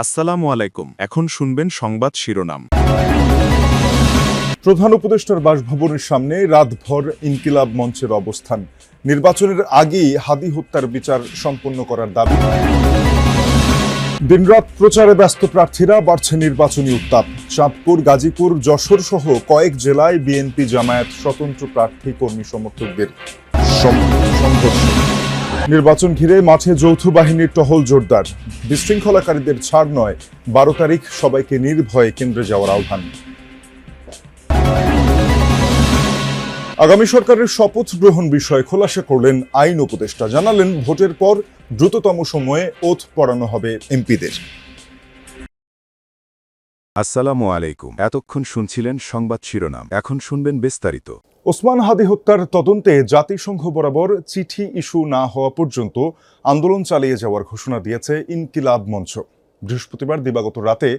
আসসালামু আলাইকুম। এখন শুনবেন সংবাদ শিরোনাম। প্রধান উপদেষ্টার বাসভবনের সামনে রাতভর ইনকিলাব মঞ্চের অবস্থান। নির্বাচনের আগেই হাদি হত্যার বিচার সম্পন্ন করার দাবি। দিনরাত প্রচারে ব্যস্ত প্রার্থীরা, বাড়ছে নির্বাচনী উত্তাপ। চাঁদপুর, গাজীপুর, যশোর সহ কয়েক জেলায় বিএনপি জামায়াত স্বতন্ত্র প্রার্থী কর্মী সমর্থকদের সংঘর্ষ। নির্বাচন ঘিরে মাঠে যৌথ বাহিনীর টহল জোরদার। বিশৃঙ্খলাকারীদের ছাড় নয়, 12 তারিখ সবাইকে নির্ভয়ে কেন্দ্রে যাওয়ার আহ্বান। আগামী সরকারের শপথ গ্রহণ বিষয়ে খোলাসা করলেন আইন উপদেষ্টা। জানালেন, ভোটের পর দ্রুততম সময়ে ওথ পড়ানো হবে এমপিদের। আসসালামু আলাইকুম। এতক্ষণ শুনছিলেন সংবাদ শিরোনাম, এখন শুনবেন বিস্তারিত। ওসমান হাদি হত্যার তদন্তে জাতিসংঘ বরাবর চিঠি ইস্যু না হওয়া পর্যন্ত আন্দোলন চালিয়ে যাওয়ার ঘোষণা দিয়েছে ইনকিলাব মঞ্চ। বৃহস্পতিবার দিবাগত রাতে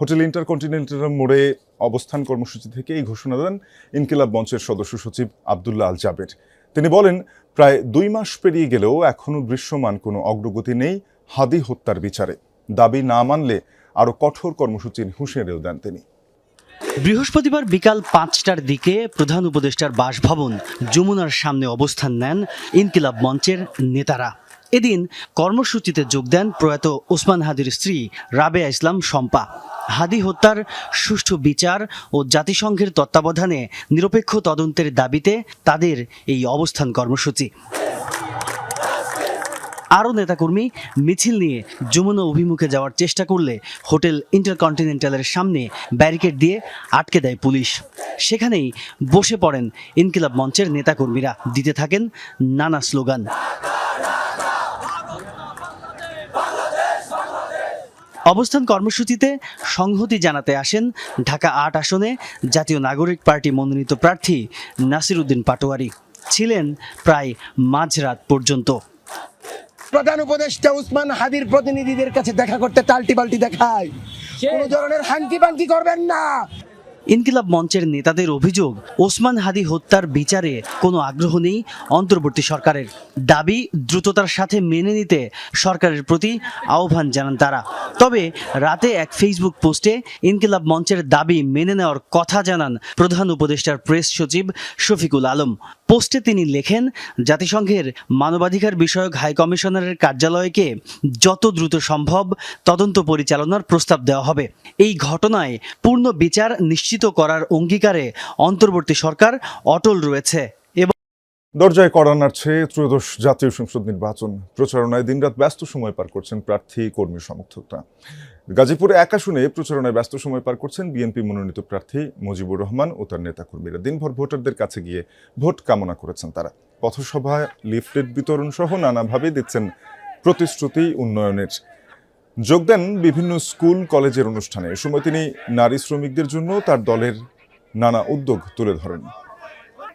হোটেল ইন্টারকন্টিনেন্টাল মোড়ে অবস্থান কর্মসূচি থেকে এই ঘোষণা দেন ইনকিলাব মঞ্চের সদস্য সচিব আব্দুল্লাহ আল জাবের। তিনি বলেন, প্রায় 2 মাস পেরিয়ে গেলেও এখনও দৃশ্যমান কোনো অগ্রগতি নেই হাদি হত্যার বিচারে। দাবি না মানলে আরও কঠোর কর্মসূচির হুঁশিয়ারিও দেন তিনি। বৃহস্পতিবার বিকাল 5টার দিকে প্রধান উপদেষ্টার বাসভবন যমুনার সামনে অবস্থান নেন ইনকিলাব মঞ্চের নেতারা। এদিন কর্মসূচিতে যোগ দেন প্রয়াত ওসমান হাদির স্ত্রী রাবেয়া ইসলাম শম্পা। হাদি হত্যার সুষ্ঠু বিচার ও জাতিসংঘের তত্ত্বাবধানে নিরপেক্ষ তদন্তের দাবিতে তাদের এই অবস্থান কর্মসূচি। আরও নেতাকর্মী মিছিল নিয়ে যমুনা অভিমুখে যাওয়ার চেষ্টা করলে হোটেল ইন্টারকন্টিনেন্টালের সামনে ব্যারিকেড দিয়ে আটকে দেয় পুলিশ। সেখানেই বসে পড়েন ইনকিলাব মঞ্চের নেতাকর্মীরা, দিতে থাকেন নানা স্লোগান। অবস্থান কর্মসূচিতে সংহতি জানাতে আসেন ঢাকা 8 আসনে জাতীয় নাগরিক পার্টি মনোনীত প্রার্থী নাসির উদ্দিন পাটোয়ারি। ছিলেন প্রায় মাঝরাত পর্যন্ত। প্রধান উপদেষ্টা ওসমান হাদির প্রতিনিধিদের কাছে দেখা করতে টাল্টি বাল্টি দেখায়, কোনো ধরনের হাঙ্কি পাঙ্কি করবেন না। ইনকিলাব মঞ্চের নেতাদের অভিযোগ, ওসমান হাদি হত্যার বিচারে কোনো আগ্রহ নেই অন্তর্বর্তী সরকারের। দাবি দ্রুততার সাথে মেনে নিতে সরকারের প্রতি আহ্বান জানান তারা। তবে রাতে এক ফেসবুক পোস্টে ইনকিলাব মঞ্চের দাবি মেনে নেওয়ার কথা জানান প্রধান উপদেষ্টার প্রেস সচিব শফিকুল আলম। পোস্টে তিনি লেখেন, জাতিসংঘের মানবাধিকার বিষয়ক হাই কমিশনারের কার্যালয়কে যত দ্রুত সম্ভব তদন্ত পরিচালনার প্রস্তাব দেওয়া হবে। এই ঘটনায় পূর্ণ বিচার নিশ্চিত করার অঙ্গীকারে অন্তর্বর্তী সরকার অটল রয়েছে। দরজায় কড়া নাড়ছে ত্রয়োদশ জাতীয় সংসদ নির্বাচন। প্রচারণায় দিনরাত ব্যস্ত সময় পার করছেন প্রার্থী কর্মী সমর্থকরা। গাজীপুরে 1 আসনে প্রচারণায় ব্যস্ত সময় পার করছেন বিএনপি মনোনীত প্রার্থী মুজিবুর রহমান ও তার নেতাকর্মীরা। দিনভর ভোটারদের কাছে গিয়ে ভোট কামনা করেছেন তারা। পথসভায় লিফলেট বিতরণ সহ নানাভাবে দিচ্ছেন প্রতিশ্রুতি উন্নয়নের। যোগ দেন বিভিন্ন স্কুল কলেজের অনুষ্ঠানে। এ সময় তিনি নারী শ্রমিকদের জন্য তার দলের নানা উদ্যোগ তুলে ধরেন।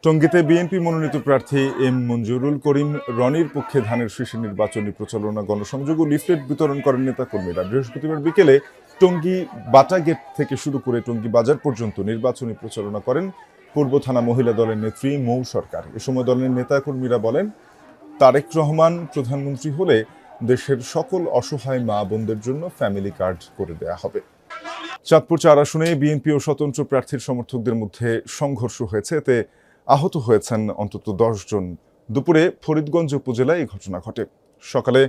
টঙ্গীতে বিএনপি মনোনীত প্রার্থী এম মঞ্জুরুল করিম রনির পক্ষে ধানের শীষে নির্বাচনী প্রচারণা, গণসংযোগ ও লিফলেট বিতরণ করেন নেতাকর্মীরা। বৃহস্পতিবার বিকেলে টঙ্গী বাটা গেট থেকে শুরু করে টঙ্গী বাজার পর্যন্ত নির্বাচনী প্রচারণা করেন পূর্ব থানা মহিলা দলের নেত্রী মৌ সরকার। এ সময় দলের নেতাকর্মীরা বলেন, তারেক রহমান প্রধানমন্ত্রী হলে দেশের সকল অসহায় মা বোনদের জন্য ফ্যামিলি কার্ড করে দেয়া হবে। চাঁদপুর 4 আসনে বিএনপি ও স্বতন্ত্র প্রার্থীর সমর্থকদের মধ্যে সংঘর্ষ হয়েছে, এতে আহত হয়েছেন অন্তত 10 জন। দুপুরে ফরিদগঞ্জ উপজেলায় এই ঘটনা ঘটে। সকালে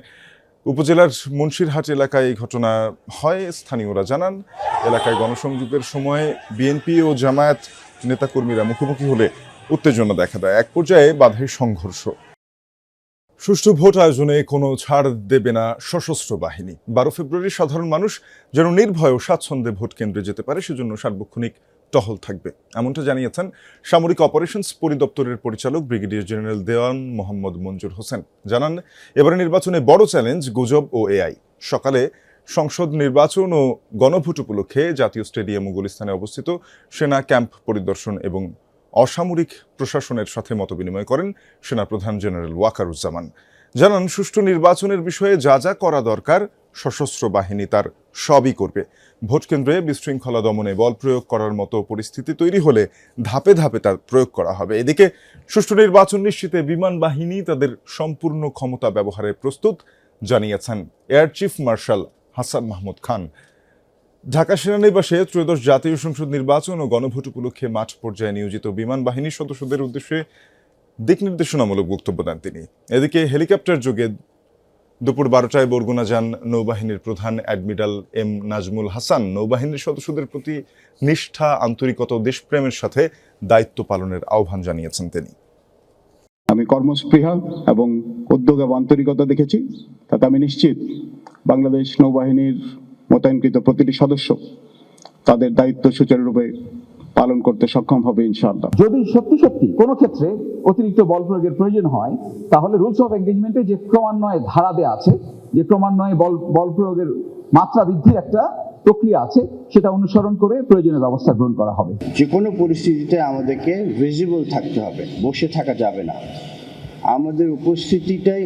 উপজেলার মুন্সিরহাট এলাকায় এই ঘটনা হয়। স্থানীয়রা জানান, এলাকায় গণসংযোগের সময় বিএনপি ও জামায়াত নেতাকর্মীরা মুখোমুখি হলে উত্তেজনা দেখা দেয়। এক পর্যায়ে বাধে সংঘর্ষ। সুষ্ঠু ভোট আয়োজনে কোনো ছাড় দেবে না সশস্ত্র বাহিনী। 12 ফেব্রুয়ারি সাধারণ মানুষ যেন নির্ভয় ও স্বাচ্ছন্দ্যে ভোট কেন্দ্রে যেতে পারে, সেজন্য সার্বক্ষণিক টহল থাকবে, এমনটা জানিয়েছেন সামরিক অপারেশনস পরিদপ্তরের পরিচালক ব্রিগেডিয়ার জেনারেল দেওয়ান মোহাম্মদ মঞ্জুর হোসেন। জানান, এবারে নির্বাচনে বড় চ্যালেঞ্জ গুজব ও এআই। সকালে সংসদ নির্বাচন ও গণভোট উপলক্ষে জাতীয় স্টেডিয়াম ও গুলিস্তানে অবস্থিত সেনা ক্যাম্প পরিদর্শন এবং অসামরিক প্রশাসনের সাথে মতবিনিময় করেন সেনাপ্রধান জেনারেল ওয়াকারুজ্জামান। জানান, সুষ্ঠু নির্বাচনের বিষয়ে যা যা করা দরকার সশস্ত্র বাহিনী তার সবই করবে। ভোট কেন্দ্রে বিশৃঙ্খলা দমনে বল প্রয়োগ করার মতো পরিস্থিতি তৈরি হলে ধাপে ধাপে তার প্রয়োগ করা হবে। এদিকে সুষ্ঠু নির্বাচন নিশ্চিতে বিমান বাহিনী তাদের সম্পূর্ণ ক্ষমতা ব্যবহারে প্রস্তুত, জানিয়েছেন air chief marshal Hasan Mahmud Khan. Dhaka সেনানিবাসে ত্রয়োদশ জাতীয় সংসদ নির্বাচন ও গণভোট উপলক্ষে মাঠ পর্যায়ে নিয়োজিত বিমান বাহিনীর সদস্যদের উদ্দেশ্যে দিক নির্দেশনামূলক বক্তব্য দেন তিনি। এদিকে হেলিকপ্টার যোগে দুপুর 12টায় বরগুনা যান নৌবাহিনীর প্রধান অ্যাডমিরাল এম নাজমুল হাসান। নৌবাহিনীর সদস্যদের প্রতি নিষ্ঠা, আন্তরিকতা ও দেশপ্রেমের সাথে দায়িত্ব পালনের আহ্বান জানিয়েছেন তিনি। আমি কর্মস্পৃহা এবং উদ্যোগ এবং আন্তরিকতা দেখেছি, তাতে আমি নিশ্চিত বাংলাদেশ নৌবাহিনীর মোতায়েনকৃত প্রতিটি সদস্য তাদের দায়িত্ব সুচারুরূপে পালন করতে সক্ষম হবে ইনশাআল্লাহ। যদি সত্যি সত্যি কোনো ক্ষেত্রে অতিরিক্ত বল প্রয়োগের প্রয়োজন হয়, তাহলে রুলস অফ এনগেজমেন্টে যে ক্রমান্বয়ে ধারা দেওয়া আছে, যে ক্রমান্বয়ে বল প্রয়োগের মাত্রা বৃদ্ধির একটা প্রক্রিয়া আছে, সেটা অনুসরণ করে প্রয়োজনীয় ব্যবস্থা গ্রহণ করা হবে। যে কোনো পরিস্থিতিতে আমাদেরকে ভিজিবল থাকতে হবে, বসে থাকা যাবে না, আমাদের উপস্থিতিটাই।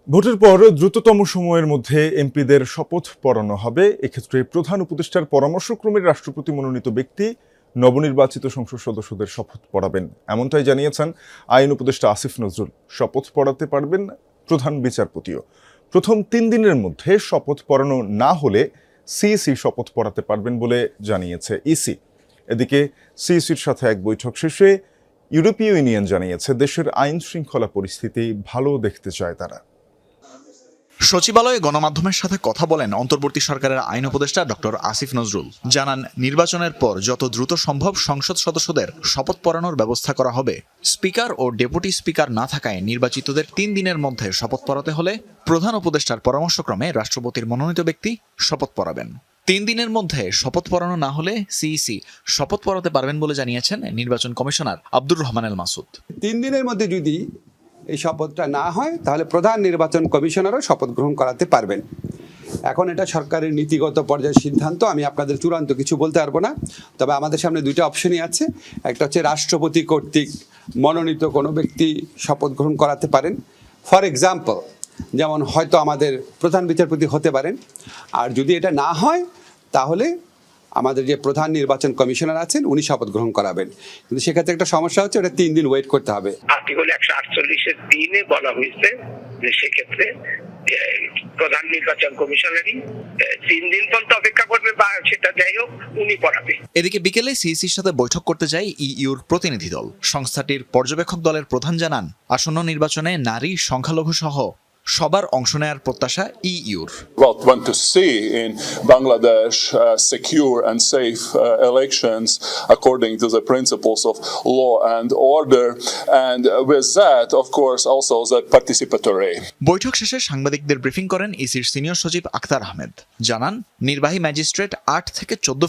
ভোটের পর দ্রুততম সময়ের মধ্যে এমপিদের শপথ পড়ানো হবে। এক্ষেত্রে প্রধান উপদেষ্টার পরামর্শক্রমে রাষ্ট্রপতি মনোনীত ব্যক্তি নবনির্বাচিত সংসদ সদস্যদের শপথ পড়াবেন, এমনটাই জানিয়েছেন আইন উপদেষ্টা আসিফ নজরুল। শপথ পড়াতে পারবেন প্রধান বিচারপতিও। প্রথম 3 দিনের মধ্যে শপথ পড়ানো না হলে সিইসি শপথ পড়াতে পারবেন বলে জানিয়েছে ইসি। এদিকে সিইসির সাথে এক বৈঠক শেষে ইউরোপীয় ইউনিয়ন জানিয়েছে দেশের আইন শৃঙ্খলা পরিস্থিতি ভালো দেখতে চায় তারা। সচিবালয়ে গণমাধ্যমের সাথে কথা বলেন অন্তর্বর্তী সরকারের আইন উপদেষ্টা ডক্টর আসিফ নজরুল। জানান, নির্বাচনের পর যত দ্রুত সম্ভব সংসদ সদস্যদের শপথ পড়ানোর ব্যবস্থা করা হবে। স্পিকার ও ডেপুটি স্পিকার না থাকায় নির্বাচিতদের 3 দিনের মধ্যে শপথ পড়াতে হলে প্রধান উপদেষ্টার পরামর্শক্রমে রাষ্ট্রপতির মনোনীত ব্যক্তি শপথ পড়াবেন। 3 দিনের মধ্যে শপথ পড়ানো না হলে সিইসি শপথ পড়াতে পারবেন বলে জানিয়েছেন নির্বাচন কমিশনার আব্দুর রহমান এল মাসুদ। 3 দিনের মধ্যে যদি এই শপথটা না হয়, তাহলে প্রধান নির্বাচন কমিশনারও শপথ গ্রহণ করাতে পারবেন। এখন এটা সরকারের নীতিগত পর্যায়ের সিদ্ধান্ত, আমি আপনাদের চূড়ান্ত কিছু বলতে পারবো না। তবে আমাদের সামনে 2টা অপশনই আছে। একটা হচ্ছে রাষ্ট্রপতি কর্তৃক মনোনীত কোনো ব্যক্তি শপথ গ্রহণ করাতে পারেন। ফর এক্সাম্পল, যেমন হয়তো আমাদের প্রধান বিচারপতি হতে পারেন। আর যদি এটা না হয়, তাহলে আমাদের যে প্রধান নির্বাচন কমিশনার আছেন উনি শপথ গ্রহণ করাবেন। কিন্তু সেক্ষেত্রে একটা সমস্যা হচ্ছে, ওটা 3 দিন ওয়েট করতে হবে। আর্টিকেল 148-এর 3-এ বলা হয়েছে যে সেক্ষেত্রে প্রধান নির্বাচন কমিশনারই 3 দিন পর্যন্ত অপেক্ষা করবে, বা সেটা যাই হোক উনি পড়াবে। এদিকে বিকেলে সিইসির সাথে বৈঠক করতে যায় ইইউর প্রতিনিধি দল। সংস্থাটির পর্যবেক্ষক দলের প্রধান জানান, আসন্ন নির্বাচনে নারী, সংখ্যালঘু সহ সবার অংশ নেয়ার প্রত্যাশা ইইউর। Want to see in Bangladesh secure and safe elections according to the principles of law and order, and with that, of course, also the participatory. বৈঠক শেষে সাংবাদিকদের ব্রিফিং করেন ইসির সিনিয়র সচিব আখতার আহমেদ। জানান, নির্বাহী ম্যাজিস্ট্রেট 8 থেকে 14